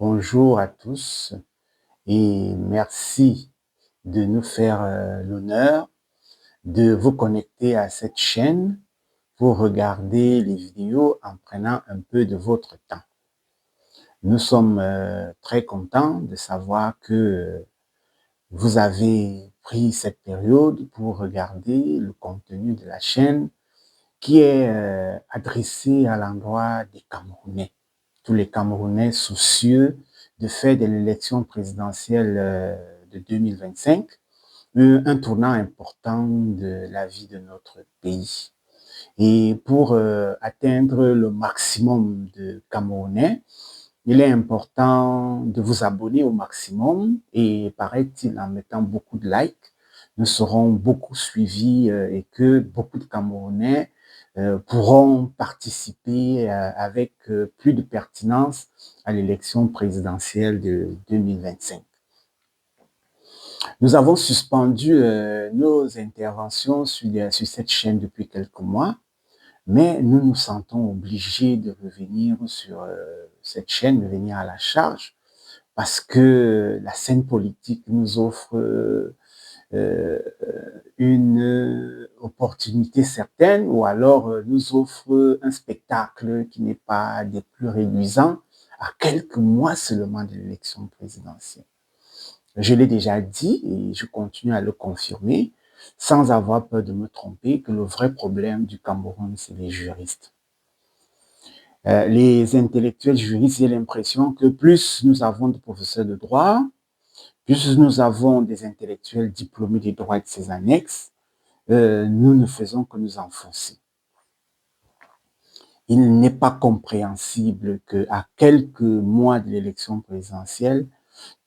Bonjour à tous et merci de nous faire l'honneur de vous connecter à cette chaîne pour regarder les vidéos en prenant un peu de votre temps. Nous sommes très contents de savoir que vous avez pris cette période pour regarder le contenu de la chaîne qui est adressé à l'endroit des Camerounais. Tous les Camerounais soucieux de faire de l'élection présidentielle de 2025 un tournant important de la vie de notre pays. Et pour atteindre le maximum de Camerounais, il est important de vous abonner au maximum et paraît-il en mettant beaucoup de likes, nous serons beaucoup suivis et que beaucoup de Camerounais pourront participer avec plus de pertinence à l'élection présidentielle de 2025. Nous avons suspendu nos interventions sur cette chaîne depuis quelques mois, mais nous nous sentons obligés de revenir sur cette chaîne, de venir à la charge, parce que la scène politique nous offre une opportunité certaine ou alors nous offre un spectacle qui n'est pas des plus réduisants à quelques mois seulement de l'élection présidentielle. Je l'ai déjà dit et je continue à le confirmer sans avoir peur de me tromper que le vrai problème du Cameroun, c'est les juristes. Les intellectuels juristes, j'ai l'impression que plus nous avons de professeurs de droit, plus nous avons des intellectuels diplômés des droits et de ses annexes, nous ne faisons que nous enfoncer. Il n'est pas compréhensible qu'à quelques mois de l'élection présidentielle,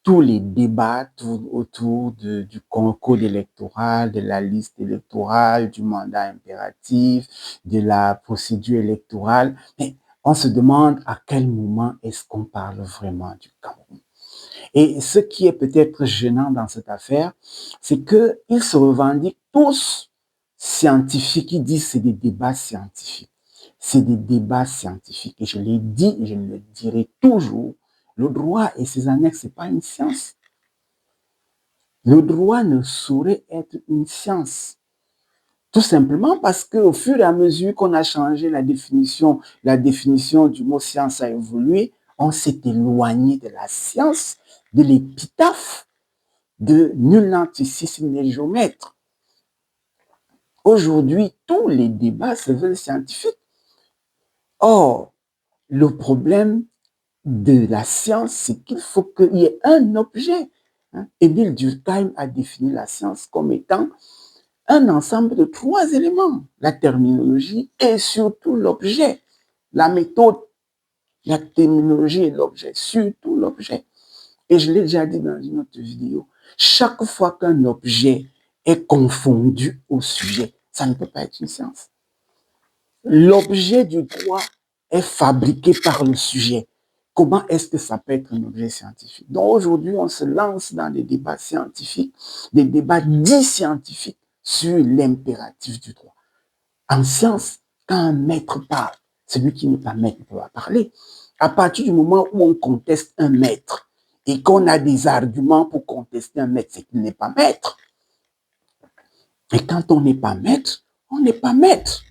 tous les débats tournent autour du code électoral, de la liste électorale, du mandat impératif, de la procédure électorale. Mais on se demande à quel moment est-ce qu'on parle vraiment du Cameroun. Et ce qui est peut-être gênant dans cette affaire, c'est qu'ils se revendiquent tous scientifiques. Ils disent que c'est des débats scientifiques. C'est des débats scientifiques. Et je l'ai dit et je le dirai toujours, le droit et ses annexes, ce n'est pas une science. Le droit ne saurait être une science. Tout simplement parce qu'au fur et à mesure qu'on a changé la définition du mot science a évolué, on s'est éloigné de la science, de l'épitaphe, de nul n'anticipes les géomètres. Aujourd'hui, tous les débats se veulent scientifiques. Or, le problème de la science, c'est qu'il faut qu'il y ait un objet. Émile Durkheim a défini la science comme étant un ensemble de 3 éléments, la terminologie et surtout l'objet, la méthode, la terminologie et l'objet, surtout l'objet. Et je l'ai déjà dit dans une autre vidéo, chaque fois qu'un objet est confondu au sujet, ça ne peut pas être une science. L'objet du droit est fabriqué par le sujet. Comment est-ce que ça peut être un objet scientifique? Donc aujourd'hui, on se lance dans des débats scientifiques, des débats dits scientifiques sur l'impératif du droit. En science, quand un maître parle, celui qui n'est pas maître ne peut pas parler. À partir du moment où on conteste un maître et qu'on a des arguments pour contester un maître, c'est qu'il n'est pas maître. Et quand on n'est pas maître, on n'est pas maître.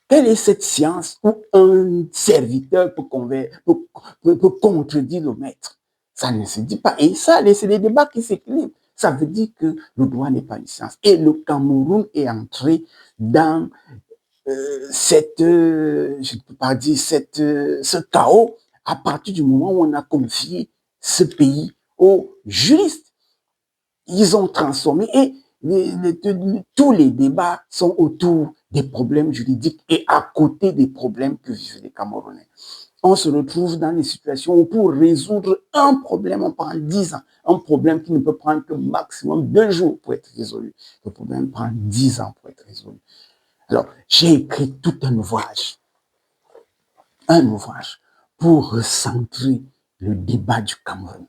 Quelle est cette science où un serviteur peut contredire le maître? Ça ne se dit pas. Et ça, c'est des débats qui s'équilibrent. Ça veut dire que le droit n'est pas une science. Et le Cameroun est entré dans je ne peux pas dire ce chaos à partir du moment où on a confié ce pays aux juristes. Ils ont transformé et tous les débats sont autour des problèmes juridiques et à côté des problèmes que vivent les Camerounais. On se retrouve dans des situations où pour résoudre un problème, on prend 10 ans. Un problème qui ne peut prendre que maximum 2 jours pour être résolu. Le problème prend 10 ans pour être résolu. Alors, j'ai écrit tout un ouvrage pour recentrer le débat du Cameroun,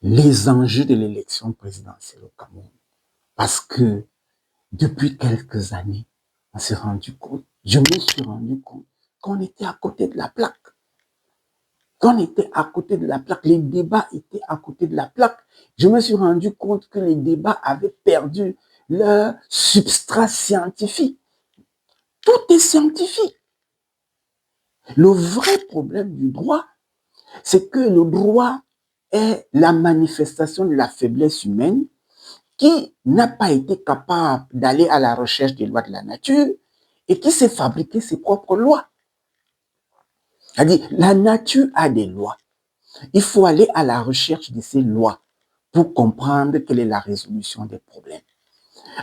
les enjeux de l'élection présidentielle au Cameroun. Parce que depuis quelques années, on s'est rendu compte, je me suis rendu compte qu'on était à côté de la plaque. qu'on était à côté de la plaque, les débats étaient à côté de la plaque. Je me suis rendu compte que les débats avaient perdu leur substrat scientifique. Tout est scientifique. Le vrai problème du droit, c'est que le droit est la manifestation de la faiblesse humaine qui n'a pas été capable d'aller à la recherche des lois de la nature et qui s'est fabriqué ses propres lois. C'est-à-dire, la nature a des lois. Il faut aller à la recherche de ces lois pour comprendre quelle est la résolution des problèmes.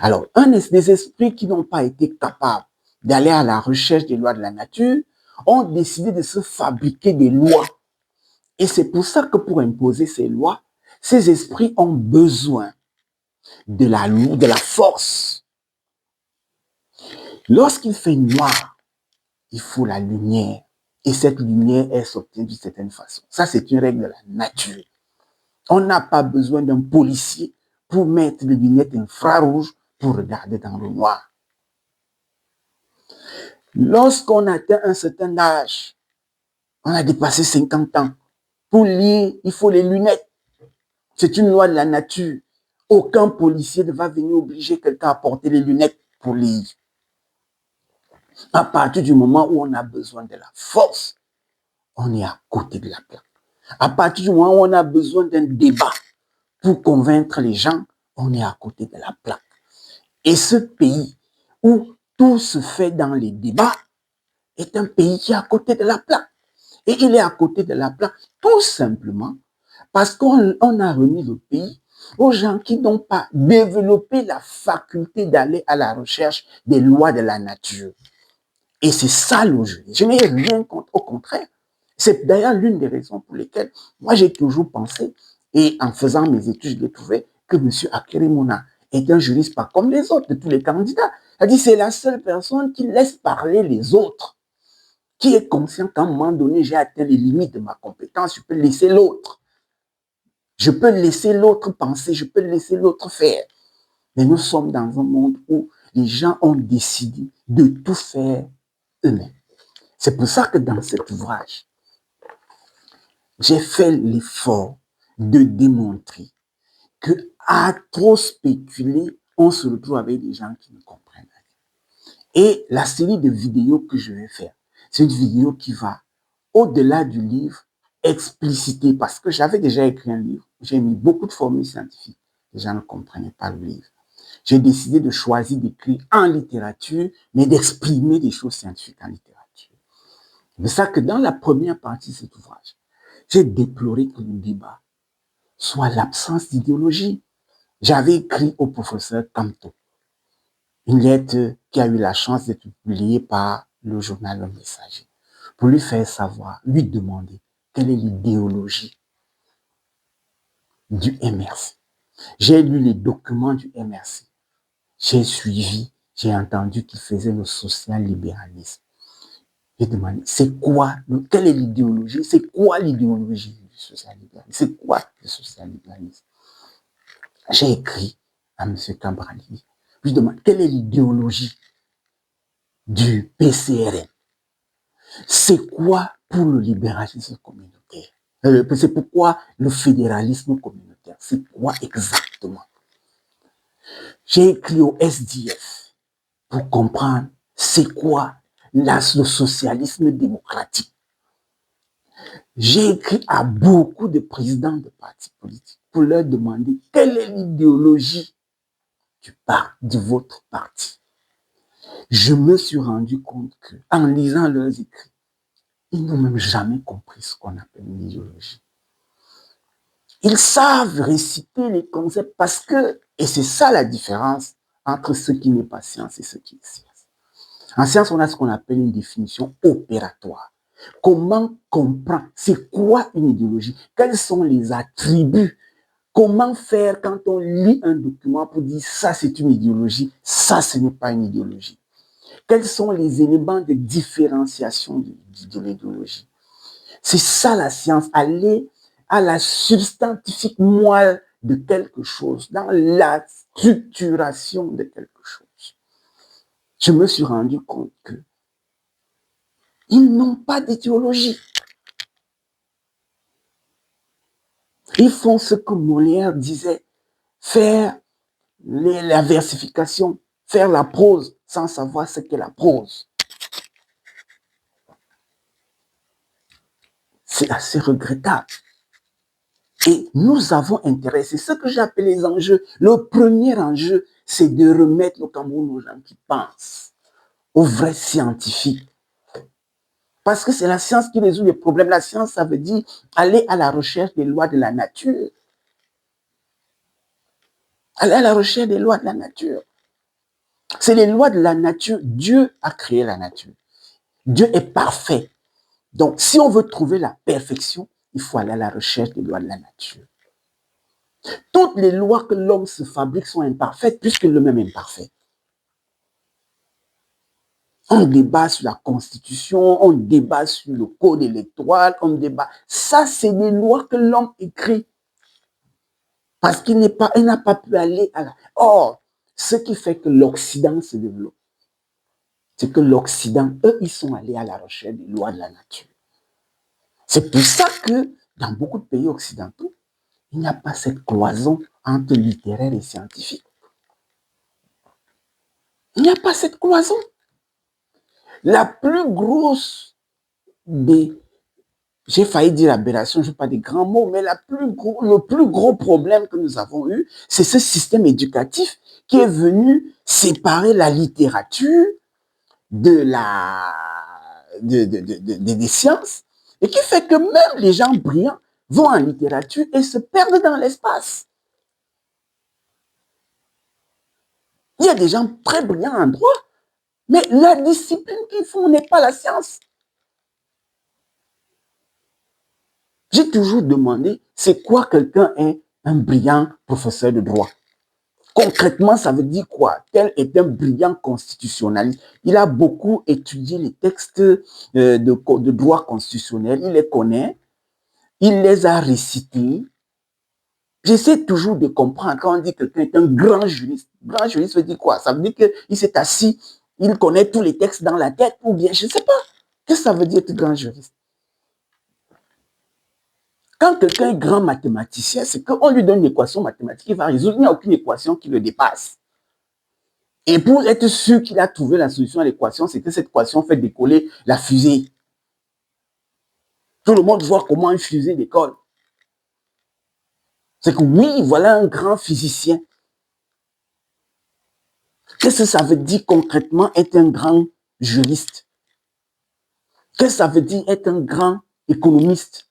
Alors, des esprits qui n'ont pas été capables d'aller à la recherche des lois de la nature ont décidé de se fabriquer des lois. Et c'est pour ça que pour imposer ces lois, ces esprits ont besoin de la force. Lorsqu'il fait noir, il faut la lumière. Et cette lumière, elle s'obtient d'une certaine façon. Ça, c'est une règle de la nature. On n'a pas besoin d'un policier pour mettre des lunettes infrarouges pour regarder dans le noir. Lorsqu'on atteint un certain âge, on a dépassé 50 ans, pour lire, il faut les lunettes. C'est une loi de la nature. Aucun policier ne va venir obliger quelqu'un à porter les lunettes pour lire. À partir du moment où on a besoin de la force, on est à côté de la plaque. À partir du moment où on a besoin d'un débat pour convaincre les gens, on est à côté de la plaque. Et ce pays où tout se fait dans les débats est un pays qui est à côté de la plaque. Et il est à côté de la plaque tout simplement parce qu'on a remis le pays aux gens qui n'ont pas développé la faculté d'aller à la recherche des lois de la nature. Et c'est ça le jeu. Je n'ai rien contre, au contraire. C'est d'ailleurs l'une des raisons pour lesquelles moi j'ai toujours pensé, et en faisant mes études, je l'ai trouvé, que M. Akerimona est un juriste pas comme les autres, de tous les candidats. C'est-à-dire c'est la seule personne qui laisse parler les autres, qui est conscient qu'à un moment donné, j'ai atteint les limites de ma compétence, je peux laisser l'autre. Je peux laisser l'autre penser, je peux laisser l'autre faire. Mais nous sommes dans un monde où les gens ont décidé de tout faire eux-mêmes. C'est pour ça que dans cet ouvrage, j'ai fait l'effort de démontrer que à trop spéculer, on se retrouve avec des gens qui ne comprennent rien. Et la série de vidéos que je vais faire, c'est une vidéo qui va au-delà du livre expliciter, parce que j'avais déjà écrit un livre, j'ai mis beaucoup de formules scientifiques, les gens ne comprenaient pas le livre. J'ai décidé de choisir d'écrire en littérature, mais d'exprimer des choses scientifiques en littérature. C'est ça que dans la première partie de cet ouvrage, j'ai déploré que le débat soit l'absence d'idéologie. J'avais écrit au professeur Camto une lettre qui a eu la chance d'être publiée par le journal Le Messager pour lui faire savoir, lui demander quelle est l'idéologie du MRC. J'ai lu les documents du MRC. J'ai suivi, j'ai entendu qu'il faisait le social-libéralisme. J'ai demandé, c'est quoi, quelle est l'idéologie, c'est quoi l'idéologie du social-libéralisme, c'est quoi le social-libéralisme? J'ai écrit à M. Cabrali, je lui demande, quelle est l'idéologie du PCRN? C'est quoi pour le libéralisme communautaire? C'est pourquoi le fédéralisme communautaire? C'est quoi exactement? J'ai écrit au SDF pour comprendre c'est quoi le socialisme démocratique. J'ai écrit à beaucoup de présidents de partis politiques pour leur demander quelle est l'idéologie de votre parti. Je me suis rendu compte qu'en lisant leurs écrits, ils n'ont même jamais compris ce qu'on appelle une idéologie. Ils savent réciter les concepts parce que, et c'est ça la différence entre ce qui n'est pas science et ce qui est science. En science, on a ce qu'on appelle une définition opératoire. Comment comprendre, c'est quoi une idéologie? Quels sont les attributs? Comment faire quand on lit un document pour dire ça c'est une idéologie, ça ce n'est pas une idéologie? Quels sont les éléments de différenciation de l'idéologie? C'est ça la science, aller à la substantifique moelle de quelque chose, dans la structuration de quelque chose. Je me suis rendu compte qu'ils n'ont pas d'idéologie. Ils font ce que Molière disait, faire la versification, faire la prose sans savoir ce qu'est la prose. C'est assez regrettable. Et nous avons intérêt, c'est ce que j'appelle les enjeux. Le premier enjeu, c'est de remettre le Cameroun aux gens qui pensent, aux vrais scientifiques. Parce que c'est la science qui résout les problèmes. La science, ça veut dire aller à la recherche des lois de la nature. Aller à la recherche des lois de la nature. C'est les lois de la nature. Dieu a créé la nature. Dieu est parfait. Donc, si on veut trouver la perfection, il faut aller à la recherche des lois de la nature. Toutes les lois que l'homme se fabrique sont imparfaites puisque l'homme est imparfait. On débat sur la constitution, on débat sur le code électoral, on débat. Ça, c'est des lois que l'homme écrit. Parce qu'il n'a pas pu aller à la... Or, ce qui fait que l'Occident se développe, c'est que l'Occident, eux, ils sont allés à la recherche des lois de la nature. C'est pour ça que dans beaucoup de pays occidentaux, il n'y a pas cette cloison entre littéraire et scientifique. Il n'y a pas cette cloison. La plus grosse des... J'ai failli dire aberration, je ne veux pas des grands mots, mais le plus gros problème que nous avons eu, c'est ce système éducatif qui est venu séparer la littérature des sciences et qui fait que même les gens brillants vont en littérature et se perdent dans l'espace. Il y a des gens très brillants en droit, mais la discipline qu'ils font n'est pas la science. J'ai toujours demandé, c'est quoi quelqu'un est un brillant professeur de droit? Concrètement, ça veut dire quoi? Tel est un brillant constitutionnaliste. Il a beaucoup étudié les textes de droit constitutionnel, il les connaît, il les a récités. J'essaie toujours de comprendre quand on dit que quelqu'un est un grand juriste. Grand juriste veut dire quoi? Ça veut dire qu'il s'est assis, il connaît tous les textes dans la tête, ou bien, je ne sais pas. Qu'est-ce que ça veut dire être grand juriste? Quand quelqu'un est grand mathématicien, c'est qu'on lui donne une équation mathématique, il va résoudre. Il n'y a aucune équation qui le dépasse. Et pour être sûr qu'il a trouvé la solution à l'équation, c'est que cette équation fait décoller la fusée. Tout le monde voit comment une fusée décolle. C'est que oui, voilà un grand physicien. Qu'est-ce que ça veut dire concrètement être un grand juriste? Qu'est-ce que ça veut dire être un grand économiste?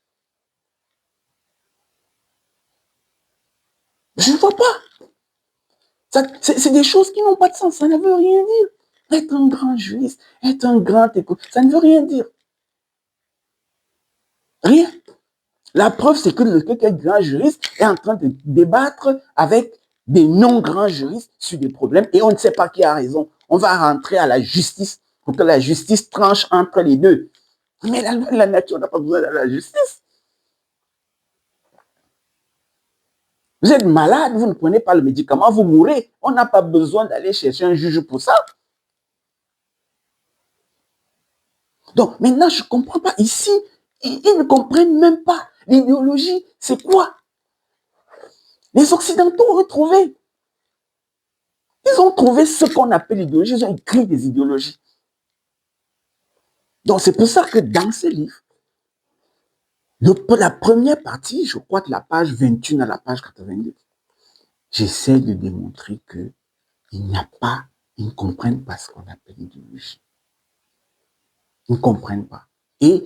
Je ne vois pas. C'est des choses qui n'ont pas de sens. Ça ne veut rien dire. Être un grand juriste, être un grand économiste, ça ne veut rien dire. Rien. La preuve, c'est que quelqu'un grand juriste est en train de débattre avec des non-grands juristes sur des problèmes et on ne sait pas qui a raison. On va rentrer à la justice pour que la justice tranche entre les deux. Mais la nature n'a pas besoin de la justice. Vous êtes malade, vous ne prenez pas le médicament, vous mourrez. On n'a pas besoin d'aller chercher un juge pour ça. Donc maintenant, je ne comprends pas. Ici, ils ne comprennent même pas. L'idéologie, c'est quoi? Les Occidentaux ont retrouvé. Ils ont trouvé ce qu'on appelle l'idéologie. Ils ont écrit des idéologies. Donc c'est pour ça que dans ce livre, la première partie, je crois de la page 21 à la page 82, j'essaie de démontrer qu'il n'y a pas, ils ne comprennent pas ce qu'on appelle l'idéologie. Ils ne comprennent pas. Et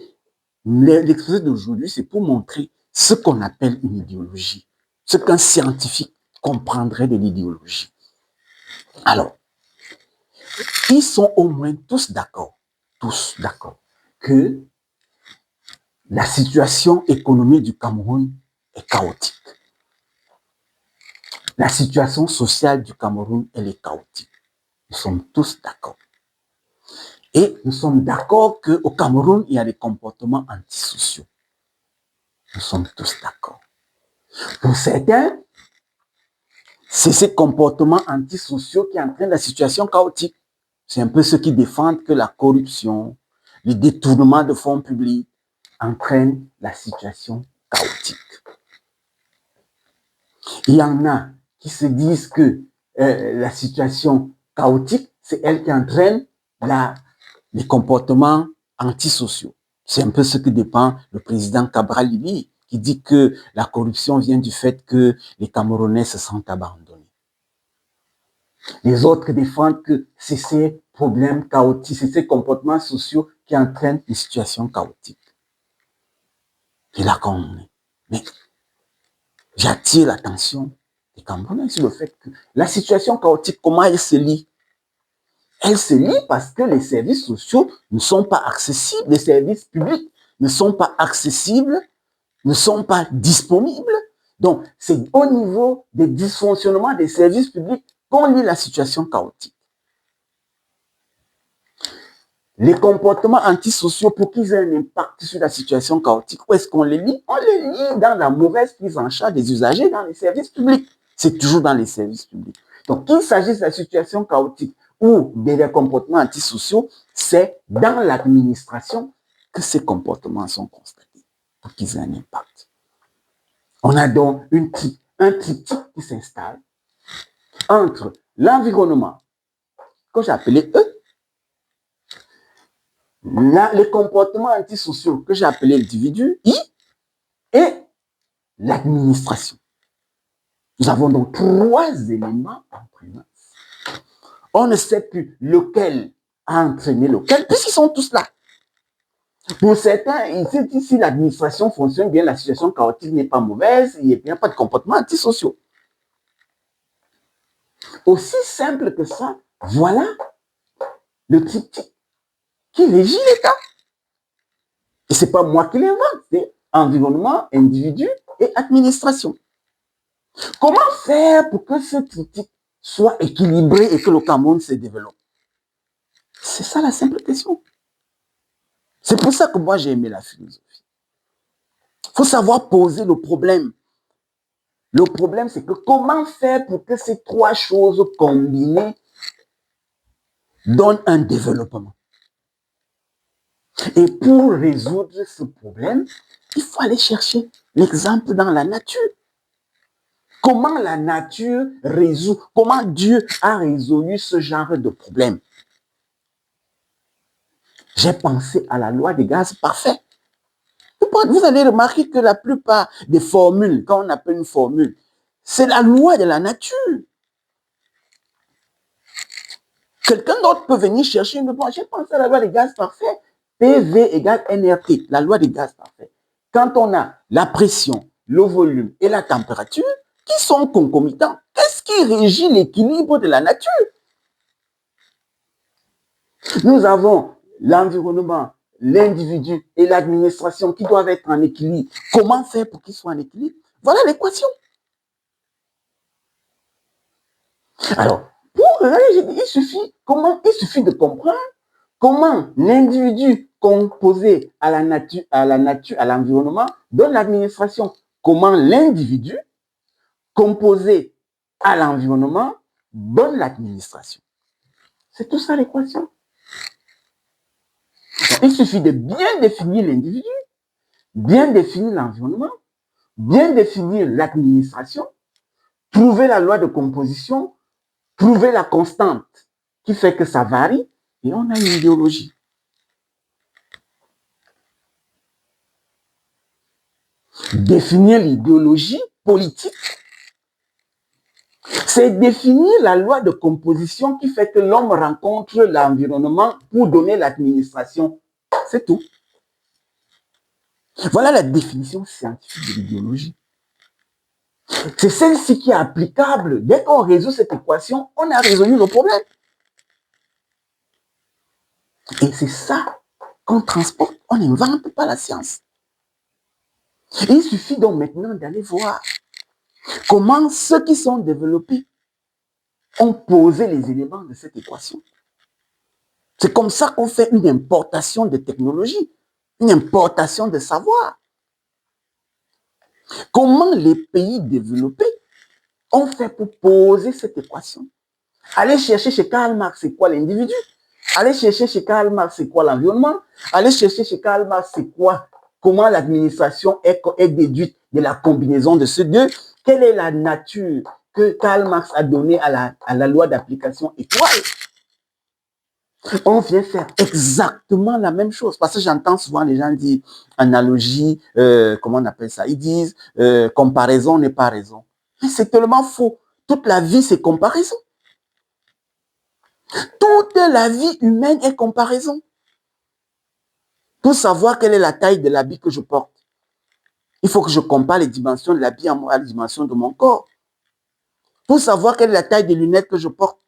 l'exposé d'aujourd'hui, c'est pour montrer ce qu'on appelle une idéologie, ce qu'un scientifique comprendrait de l'idéologie. Alors, ils sont au moins tous d'accord, que la situation économique du Cameroun est chaotique. La situation sociale du Cameroun, elle est chaotique. Nous sommes tous d'accord. Et nous sommes d'accord qu'au Cameroun, il y a des comportements antisociaux. Nous sommes tous d'accord. Pour certains, c'est ces comportements antisociaux qui entraînent la situation chaotique. C'est un peu ceux qui défendent que la corruption, le détournement de fonds publics entraînent la situation chaotique. Il y en a qui se disent que la situation chaotique, c'est elle qui entraîne les comportements antisociaux. C'est un peu ce que dépend le président Cabral Libi, qui dit que la corruption vient du fait que les Camerounais se sentent abandonnés. Les autres défendent que c'est ces problèmes chaotiques, c'est ces comportements sociaux qui entraînent une situation chaotique. Et là qu'on est. Mais j'attire l'attention des Camerounais sur le fait que la situation chaotique, comment elle se lie? Elle se lie parce que les services sociaux ne sont pas accessibles, les services publics ne sont pas accessibles, ne sont pas disponibles. Donc, c'est au niveau des dysfonctionnements des services publics qu'on lie la situation chaotique. Les comportements antisociaux, pour qu'ils aient un impact sur la situation chaotique, où est-ce qu'on les lit? On les lit dans la mauvaise prise en charge des usagers dans les services publics. C'est toujours dans les services publics. Donc, qu'il s'agisse de la situation chaotique ou des comportements antisociaux, c'est dans l'administration que ces comportements sont constatés pour qu'ils aient un impact. On a donc un triptyque qui s'installe entre l'environnement, que j'appelais E, les comportements antisociaux que j'ai appelés l'individu, I, et l'administration. Nous avons donc 3 éléments en présence. On ne sait plus lequel a entraîné lequel, puisqu'ils sont tous là. Pour certains, si l'administration fonctionne bien, la situation chaotique n'est pas mauvaise, il n'y a pas de comportement antisociaux. Aussi simple que ça, voilà le triptyque qui régit l'État. Et ce n'est pas moi qui l'invente, c'est environnement, individu et administration. Comment faire pour que ce triptyque soit équilibré et que le Cameroun se développe? C'est ça la simple question. C'est pour ça que moi j'ai aimé la philosophie. Il faut savoir poser le problème. Le problème, c'est que comment faire pour que ces 3 choses combinées donnent un développement? Et pour résoudre ce problème, il faut aller chercher l'exemple dans la nature. Comment la nature résout, comment Dieu a résolu ce genre de problème? J'ai pensé à la loi des gaz parfaits. Vous allez remarquer que la plupart des formules, quand on appelle une formule, c'est la loi de la nature. Quelqu'un d'autre peut venir chercher une loi. J'ai pensé à la loi des gaz parfaits. PV égale nRT, la loi des gaz parfaits. Quand on a la pression, le volume et la température qui sont concomitants, qu'est-ce qui régit l'équilibre de la nature? Nous avons l'environnement, l'individu et l'administration qui doivent être en équilibre. Comment faire pour qu'ils soient en équilibre? Voilà l'équation. Alors, il suffit de comprendre comment l'individu composé à la nature, à l'environnement, donne l'administration. Comment l'individu composé à l'environnement donne l'administration. C'est tout ça l'équation. Il suffit de bien définir l'individu, bien définir l'environnement, bien définir l'administration, trouver la loi de composition, trouver la constante qui fait que ça varie, et on a une idéologie. Définir l'idéologie politique, c'est définir la loi de composition qui fait que l'homme rencontre l'environnement pour donner l'administration. C'est tout. Voilà la définition scientifique de l'idéologie. C'est celle-ci qui est applicable. Dès qu'on résout cette équation, on a résolu le problème. Et c'est ça qu'on transporte. On n'invente pas la science. Il suffit donc maintenant d'aller voir comment ceux qui sont développés ont posé les éléments de cette équation. C'est comme ça qu'on fait une importation de technologie, une importation de savoir. Comment les pays développés ont fait pour poser cette équation? Aller chercher chez Karl Marx, c'est quoi l'individu? Aller chercher chez Karl Marx, c'est quoi l'environnement? Aller chercher chez Karl Marx, c'est quoi comment l'administration est déduite de la combinaison de ces deux, quelle est la nature que Karl Marx a donnée à la loi d'application étoile. On vient faire exactement la même chose. Parce que j'entends souvent les gens dire analogie, comment on appelle ça? Ils disent comparaison n'est pas raison. Mais c'est tellement faux. Toute la vie, c'est comparaison. Toute la vie humaine est comparaison. Pour savoir quelle est la taille de l'habit que je porte, il faut que je compare les dimensions de l'habit à la dimension de mon corps. Pour savoir quelle est la taille des lunettes que je porte,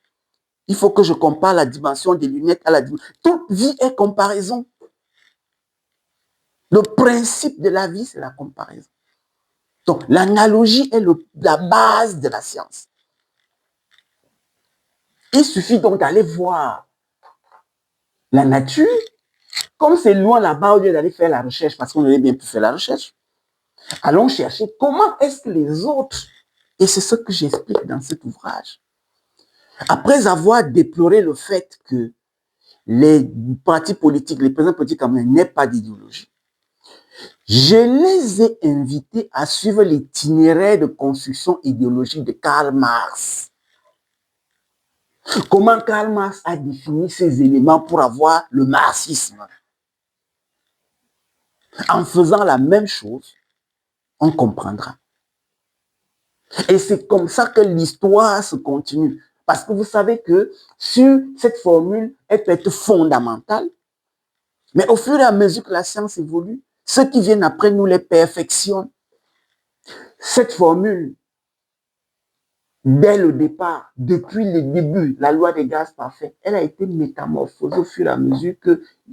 il faut que je compare la dimension des lunettes à la dimension. Toute vie est comparaison. Le principe de la vie, c'est la comparaison. Donc, l'analogie est la base de la science. Il suffit donc d'aller voir la nature, comme c'est loin là-bas, au lieu d'aller faire la recherche, parce qu'on aurait bien pu faire la recherche. Allons chercher comment est-ce que les autres, et c'est ce que j'explique dans cet ouvrage, après avoir déploré le fait que les partis politiques, les présidents politiques n'aient pas d'idéologie, je les ai invités à suivre l'itinéraire de construction idéologique de Karl Marx. Comment Karl Marx a défini ces éléments pour avoir le marxisme. En faisant la même chose, on comprendra. Et c'est comme ça que l'histoire se continue. Parce que vous savez que sur cette formule, elle peut être fondamentale, mais au fur et à mesure que la science évolue, ceux qui viennent après nous les perfectionnent. Cette formule, dès le départ, depuis le début, la loi des gaz parfaits, elle a été métamorphosée au fur et à mesure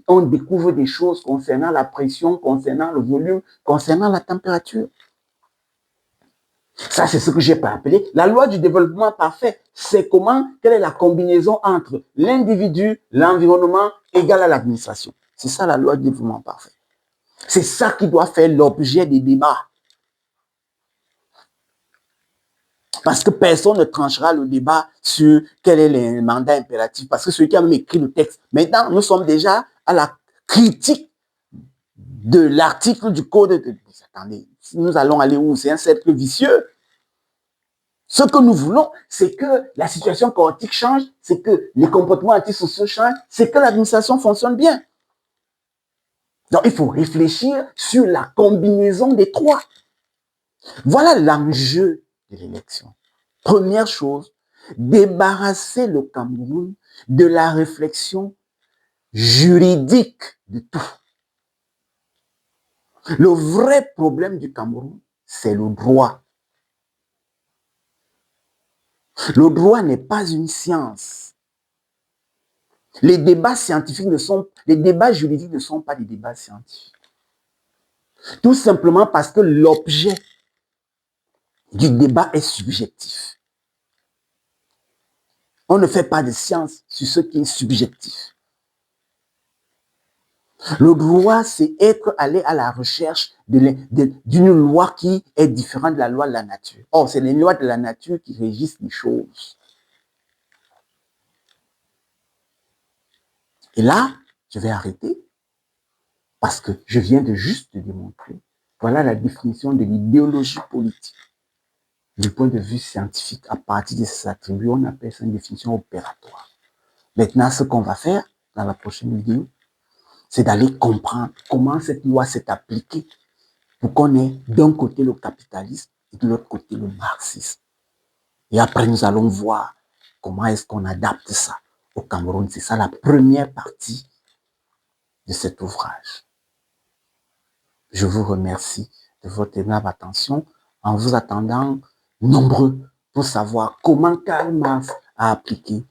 qu'on découvre des choses concernant la pression, concernant le volume, concernant la température. Ça, c'est ce que j'ai appelé la loi du développement parfait. C'est quelle est la combinaison entre l'individu, l'environnement égal à l'administration. C'est ça la loi du développement parfait. C'est ça qui doit faire l'objet des débats. Parce que personne ne tranchera le débat sur quel est le mandat impératif. Parce que celui qui a même écrit le texte. Maintenant, nous sommes déjà à la critique de l'article du code. Attendez, nous allons aller où? C'est un cercle vicieux. Ce que nous voulons, c'est que la situation chaotique change, c'est que les comportements antisociaux changent, c'est que l'administration fonctionne bien. Donc, il faut réfléchir sur la combinaison des trois. Voilà l'enjeu de l'élection. Première chose, débarrasser le Cameroun de la réflexion juridique de tout. Le vrai problème du Cameroun, c'est le droit. Le droit n'est pas une science. Les débats juridiques ne sont pas des débats scientifiques. Tout simplement parce que l'objet du débat est subjectif. On ne fait pas de science sur ce qui est subjectif. Le droit, c'est être allé à la recherche d'une loi qui est différente de la loi de la nature. Or, c'est les lois de la nature qui régissent les choses. Et là, je vais arrêter parce que je viens de juste démontrer. Voilà la définition de l'idéologie politique. Du point de vue scientifique, à partir de ces attributs, on appelle ça une définition opératoire. Maintenant, ce qu'on va faire dans la prochaine vidéo, c'est d'aller comprendre comment cette loi s'est appliquée pour qu'on ait d'un côté le capitalisme et de l'autre côté le marxisme. Et après, nous allons voir comment est-ce qu'on adapte ça au Cameroun. C'est ça la première partie de cet ouvrage. Je vous remercie de votre aimable attention en vous attendant nombreux pour savoir comment Karl Marx a appliqué